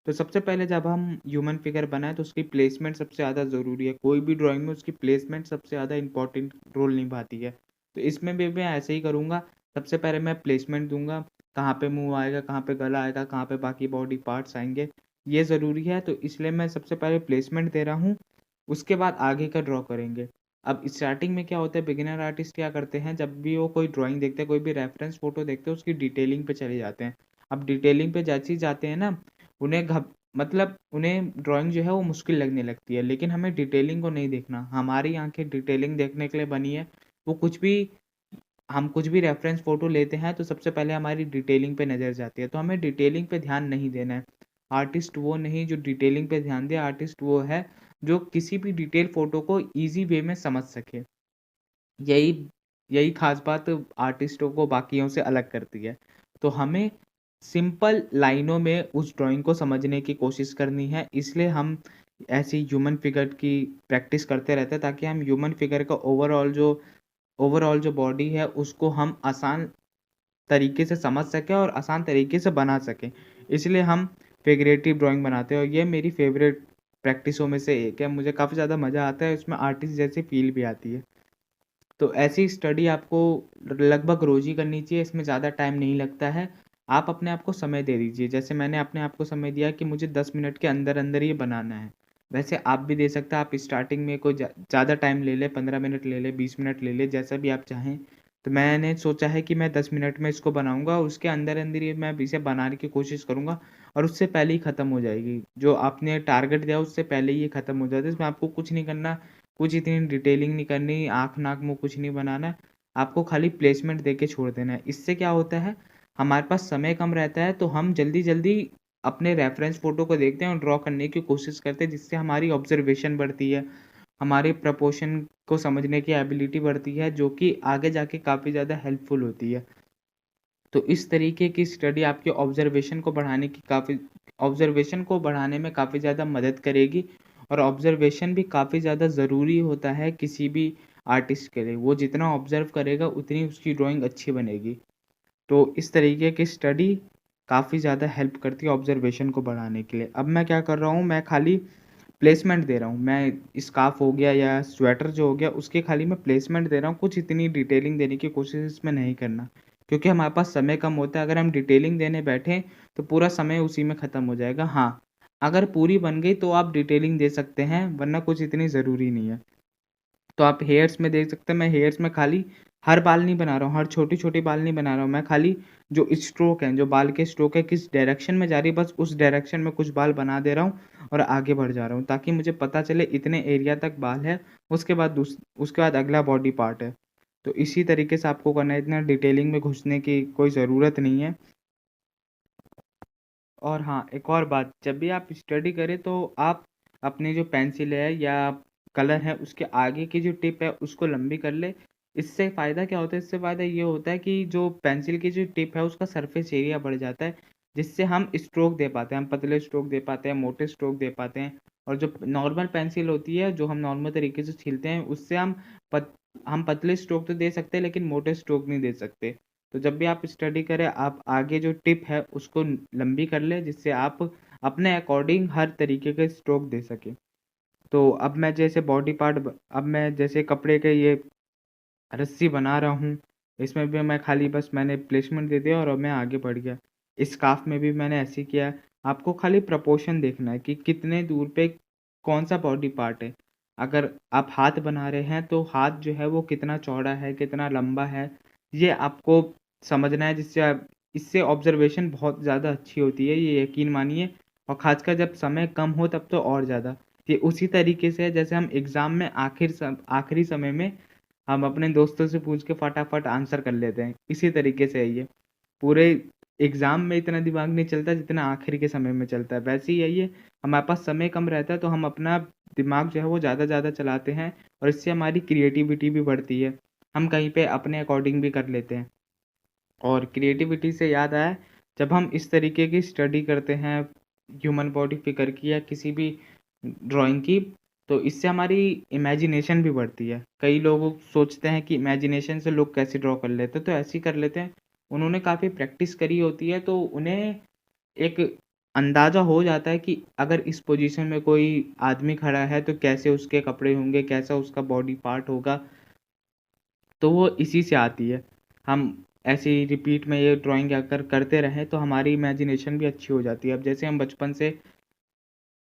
तो सबसे पहले जब हम ह्यूमन फिगर बनाएँ तो उसकी प्लेसमेंट सबसे ज़्यादा ज़रूरी है। कोई भी ड्राइंग में उसकी प्लेसमेंट सबसे ज़्यादा इम्पोर्टेंट रोल निभाती है। तो इसमें भी मैं ऐसे ही करूँगा। सबसे पहले मैं प्लेसमेंट दूँगा, कहाँ पे मुँह आएगा, कहाँ पे गला आएगा, कहाँ पे बाकी बॉडी पार्ट्स आएँगे, ये ज़रूरी है। तो इसलिए मैं सबसे पहले प्लेसमेंट दे रहा हूँ, उसके बाद आगे का ड्रॉ करेंगे। अब स्टार्टिंग में क्या होता है, बिगिनर आर्टिस्ट क्या करते हैं, जब भी वो कोई ड्राइंग देखते हैं, कोई भी रेफरेंस फ़ोटो देखते हैं, उसकी डिटेलिंग पे चले जाते हैं। अब डिटेलिंग पे जैसे ही जाते हैं ना, उन्हें उन्हें ड्राइंग जो है वो मुश्किल लगने लगती है, लेकिन हमें डिटेलिंग को नहीं देखना। हमारी आँखें डिटेलिंग देखने के लिए बनी है। वो हम कुछ भी रेफरेंस फ़ोटो लेते हैं तो सबसे पहले हमारी डिटेलिंग पे नज़र जाती है, तो हमें डिटेलिंग पे ध्यान नहीं देना है। आर्टिस्ट वो नहीं जो डिटेलिंग पे ध्यान दे, आर्टिस्ट वो है जो किसी भी डिटेल फ़ोटो को ईज़ी वे में समझ सके। यही यही ख़ास बात आर्टिस्टों को बाकियों से अलग करती है। तो हमें सिंपल लाइनों में उस ड्राइंग को समझने की कोशिश करनी है, इसलिए हम ऐसी ह्यूमन फिगर की प्रैक्टिस करते रहते हैं, ताकि हम ह्यूमन फिगर का ओवरऑल जो बॉडी है उसको हम आसान तरीके से समझ सकें और आसान तरीके से बना सकें। इसलिए हम फिगरेटिव ड्राइंग बनाते हैं और ये मेरी फ़ेवरेट प्रैक्टिसों में से एक है। मुझे काफ़ी ज़्यादा मज़ा आता है, इसमें आर्टिस्ट जैसी फ़ील भी आती है। तो ऐसी स्टडी आपको लगभग रोज़ ही करनी चाहिए, इसमें ज़्यादा टाइम नहीं लगता है। आप अपने आप को समय दे दीजिए, जैसे मैंने अपने आप को समय दिया कि मुझे 10 मिनट के अंदर-अंदर ये बनाना है। वैसे आप भी दे सकते हैं, आप स्टार्टिंग में कोई ज़्यादा टाइम ले लें, 15 मिनट ले लें, 20 मिनट ले लें, जैसा भी आप चाहें। तो मैंने सोचा है कि मैं 10 मिनट में इसको बनाऊँगा, उसके अंदर-अंदर ही मैं इसे बनाने की कोशिश करूँगा और उससे पहले ही ख़त्म हो जाएगी। जो आपने टारगेट दिया उससे पहले ही ये ख़त्म हो जाता है, इसमें आपको कुछ नहीं करना, कुछ इतनी डिटेलिंग नहीं करनी, आँख, नाक, मुँह कुछ नहीं बनाना है, आपको खाली प्लेसमेंट देके छोड़ देना है। इससे क्या होता है, हमारे पास समय कम रहता है तो हम जल्दी-जल्दी अपने रेफ़रेंस फ़ोटो को देखते हैं और ड्रॉ करने की कोशिश करते हैं, जिससे हमारी ऑब्ज़र्वेशन बढ़ती है, हमारे प्रपोर्शन को समझने की एबिलिटी बढ़ती है, जो कि आगे जाके काफ़ी ज़्यादा हेल्पफुल होती है। तो इस तरीके की स्टडी आपके ऑब्ज़र्वेशन को बढ़ाने में काफ़ी ज़्यादा मदद करेगी और ऑब्ज़र्वेशन भी काफ़ी ज़्यादा ज़रूरी होता है किसी भी आर्टिस्ट के लिए। वो जितना ऑब्ज़र्व करेगा उतनी उसकी ड्राइंग अच्छी बनेगी। तो इस तरीके की स्टडी काफ़ी ज़्यादा हेल्प करती है ऑब्ज़र्वेशन को बढ़ाने के लिए। अब मैं क्या कर रहा हूँ, मैं खाली प्लेसमेंट दे रहा हूँ। मैं स्कार्फ़ हो गया या स्वेटर जो हो गया उसके खाली मैं प्लेसमेंट दे रहा हूँ, कुछ इतनी डिटेलिंग देने की कोशिश इसमें नहीं करना। क्योंकि हमारे पास समय कम होता है, अगर हम डिटेलिंग देने बैठें तो पूरा समय उसी में ख़त्म हो जाएगा। हाँ, अगर पूरी बन गई तो आप डिटेलिंग दे सकते हैं, वरना कुछ इतनी ज़रूरी नहीं है। तो आप हेयर्स में देख सकते हैं, मैं हेयर्स में खाली हर बाल नहीं बना रहा हूँ, हर छोटी-छोटी बाल नहीं बना रहा हूँ, मैं खाली जो स्ट्रोक हैं, जो बाल के स्ट्रोक है किस डायरेक्शन में जा रही है, बस उस डायरेक्शन में कुछ बाल बना दे रहा हूँ और आगे बढ़ जा रहा हूँ, ताकि मुझे पता चले इतने एरिया तक बाल है, उसके बाद अगला बॉडी पार्ट है। तो इसी तरीके से आपको करना है, इतना डिटेलिंग में घुसने की कोई ज़रूरत नहीं है। और हाँ, एक और बात, जब भी आप स्टडी करें तो आप अपनी जो पेंसिल है या कलर है उसके आगे की जो टिप है उसको लंबी कर लें। इससे फ़ायदा क्या होता है? इससे फ़ायदा ये होता है कि जो पेंसिल की जो टिप है उसका सरफेस एरिया बढ़ जाता है, जिससे हम स्ट्रोक दे पाते हैं, हम पतले स्ट्रोक दे पाते हैं, मोटे स्ट्रोक दे पाते हैं। और जो नॉर्मल पेंसिल होती है, जो हम नॉर्मल तरीके से छीलते हैं, उससे पत हम पतले स्ट्रोक तो दे सकते हैं लेकिन मोटे स्ट्रोक नहीं दे सकते। तो जब भी आप स्टडी करें, आप आगे जो टिप है उसको लंबी कर लें, जिससे आप अपने अकॉर्डिंग हर तरीके के स्ट्रोक दे सकें। तो अब मैं जैसे कपड़े के ये रस्सी बना रहा हूँ, इसमें भी मैं खाली बस मैंने प्लेसमेंट दे दिया और अब मैं आगे बढ़ गया। स्कार्फ में भी मैंने ऐसे ही किया है। आपको खाली प्रोपोर्शन देखना है कि कितने दूर पे कौन-सा बॉडी पार्ट है। अगर आप हाथ बना रहे हैं तो हाथ जो है वो कितना चौड़ा है, कितना लंबा है, ये आपको समझना है, इससे ऑब्ज़र्वेशन बहुत ज़्यादा अच्छी होती है, ये यकीन मानिए। और ख़ासकर जब समय कम हो तब तो और ज़्यादा। ये उसी तरीके से है जैसे हम एग्ज़ाम में आखिरी समय में हम अपने दोस्तों से पूछ के फटाफट आंसर कर लेते हैं, इसी तरीके से है ये। पूरे एग्ज़ाम में इतना दिमाग नहीं चलता जितना आखिर के समय में चलता है। वैसे ही है ये, हमारे पास समय कम रहता है तो हम अपना दिमाग जो है वो ज़्यादा चलाते हैं और इससे हमारी क्रिएटिविटी भी बढ़ती है। हम कहीं पे अपने अकॉर्डिंग भी कर लेते हैं। और क्रिएटिविटी से याद आया, जब हम इस तरीके की स्टडी करते हैं ह्यूमन बॉडी फिगर की या किसी भी ड्राइंग की, तो इससे हमारी इमेजिनेशन भी बढ़ती है। कई लोग सोचते हैं कि इमेजिनेशन से लोग कैसे ड्रॉ कर लेते हैं, तो ऐसे ही कर लेते हैं। उन्होंने काफ़ी प्रैक्टिस करी होती है तो उन्हें एक अंदाज़ा हो जाता है कि अगर इस पोजीशन में कोई आदमी खड़ा है तो कैसे उसके कपड़े होंगे, कैसा उसका बॉडी पार्ट होगा, तो वो इसी से आती है। हम ऐसे ही रिपीट में ये ड्राइंग अगर करते रहें तो हमारी इमेजिनेशन भी अच्छी हो जाती है। अब जैसे हम बचपन से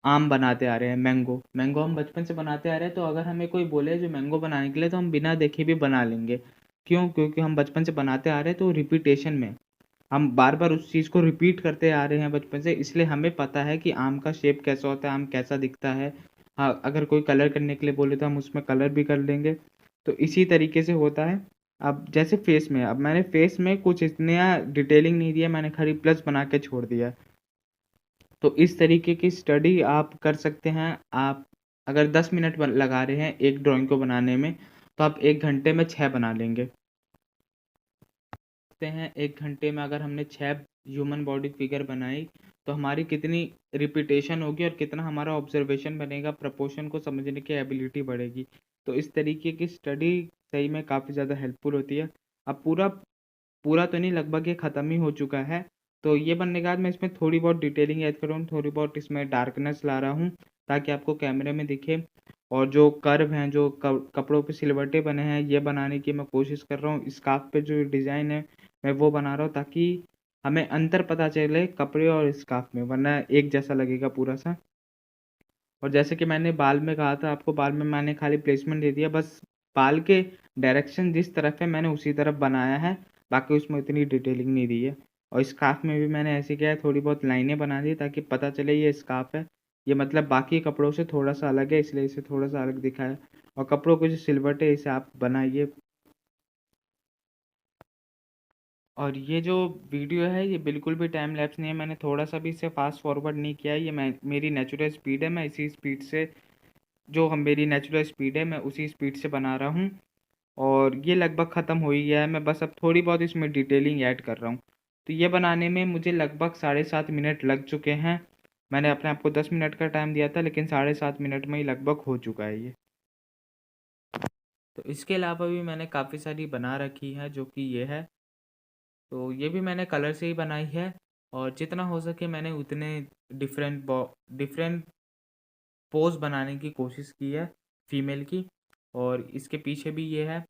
आम बनाते आ रहे हैं, मैंगो हम बचपन से बनाते आ रहे हैं, तो अगर हमें कोई बोले जो मैंगो बनाने के लिए, तो हम बिना देखे भी बना लेंगे। क्यों? क्योंकि हम बचपन से बनाते आ रहे हैं, तो रिपीटेशन में हम बार-बार उस चीज़ को रिपीट करते आ रहे हैं बचपन से, इसलिए हमें पता है कि आम का शेप कैसा होता है, आम कैसा दिखता है। हाँ, अगर कोई कलर करने के लिए बोले तो हम उसमें कलर भी कर लेंगे। तो इसी तरीके से होता है। अब जैसे फेस में, अब मैंने फेस में कुछ इतना डिटेलिंग नहीं दिया, मैंने खाली प्लस बना के छोड़ दिया। तो इस तरीके की स्टडी आप कर सकते हैं। आप अगर 10 मिनट लगा रहे हैं एक ड्राइंग को बनाने में, तो आप 1 घंटे में 6 बना लेंगे। देखते हैं 1 घंटे में अगर हमने 6 ह्यूमन बॉडी फिगर बनाई, तो हमारी कितनी रिपीटेशन होगी और कितना हमारा ऑब्जर्वेशन बनेगा, प्रपोर्शन को समझने की एबिलिटी बढ़ेगी। तो इस तरीके की स्टडी सही में काफ़ी ज़्यादा हेल्पफुल होती है। अब पूरा पूरा तो नहीं, लगभग ये ख़त्म ही हो चुका है। तो ये बनने के बाद मैं इसमें थोड़ी बहुत डिटेलिंग ऐड कर रहा हूँ, थोड़ी बहुत इसमें डार्कनेस ला रहा हूँ, ताकि आपको कैमरे में दिखे। और जो कर्व हैं, जो कपड़ों पे सिलवटें बने हैं, ये बनाने की मैं कोशिश कर रहा हूँ। स्कार्फ पे जो डिज़ाइन है, मैं वो बना रहा हूँ, ताकि हमें अंतर पता चले कपड़े और स्कार्फ में, वरना एक जैसा लगेगा पूरा-सा। और जैसे कि मैंने बाल में कहा था आपको, बाल में मैंने खाली प्लेसमेंट दे दिया, बस बाल के डायरेक्शन जिस तरफ है मैंने उसी तरफ बनाया है, बाकी उसमें इतनी डिटेलिंग नहीं दी है। और स्कार्फ में भी मैंने ऐसे किया है, थोड़ी बहुत लाइनें बना दी ताकि पता चले ये स्कार्फ है। ये मतलब बाकी कपड़ों से थोड़ा-सा अलग है, इसलिए इसे थोड़ा-सा अलग दिखाया। और कपड़ों के जो सिलवट है, इसे आप बनाइए। और ये जो वीडियो है, ये बिल्कुल भी टाइम लैप्स नहीं है, मैंने थोड़ा-सा भी इसे फास्ट फॉरवर्ड नहीं किया है। ये मेरी नेचुरल स्पीड है, मैं इसी स्पीड से, जो हम मेरी नेचुरल स्पीड है, मैं उसी स्पीड से बना रहा हूँ। और ये लगभग ख़त्म हो ही गया है, मैं बस अब थोड़ी बहुत इसमें डिटेलिंग ऐड कर रहा हूँ। तो ये बनाने में मुझे लगभग 7.5 मिनट लग चुके हैं। मैंने अपने आप को 10 मिनट का टाइम दिया था, लेकिन 7.5 मिनट में ही लगभग हो चुका है ये। तो इसके अलावा भी मैंने काफ़ी सारी बना रखी है, जो कि ये है। तो ये भी मैंने कलर से ही बनाई है, और जितना हो सके मैंने उतने डिफरेंट पोज़ बनाने की कोशिश की है फीमेल की। और इसके पीछे भी ये है।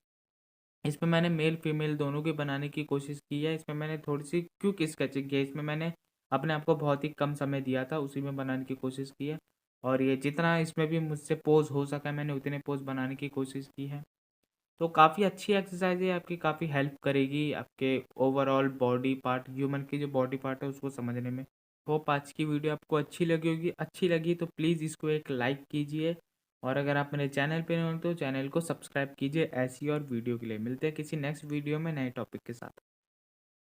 इसमें मैंने मेल फीमेल दोनों की बनाने की कोशिश की है। इसमें मैंने थोड़ी-सी क्विक स्केचिंग की है। इसमें मैंने अपने आप को बहुत ही कम समय दिया था, उसी में बनाने की कोशिश की है। और ये जितना इसमें भी मुझसे पोज़ हो सका, मैंने उतने पोज़ बनाने की कोशिश की है। तो काफ़ी अच्छी एक्सरसाइज़ है, आपकी काफ़ी हेल्प करेगी आपके ओवरऑल बॉडी पार्ट, ह्यूमन की जो बॉडी पार्ट है उसको समझने में। होप आज की वीडियो आपको अच्छी लगी होगी। अच्छी लगी तो प्लीज़ इसको एक लाइक कीजिए, और अगर आप मेरे चैनल पे नए हो तो चैनल को सब्सक्राइब कीजिए। ऐसी और वीडियो के लिए मिलते हैं किसी नेक्स्ट वीडियो में नए टॉपिक के साथ।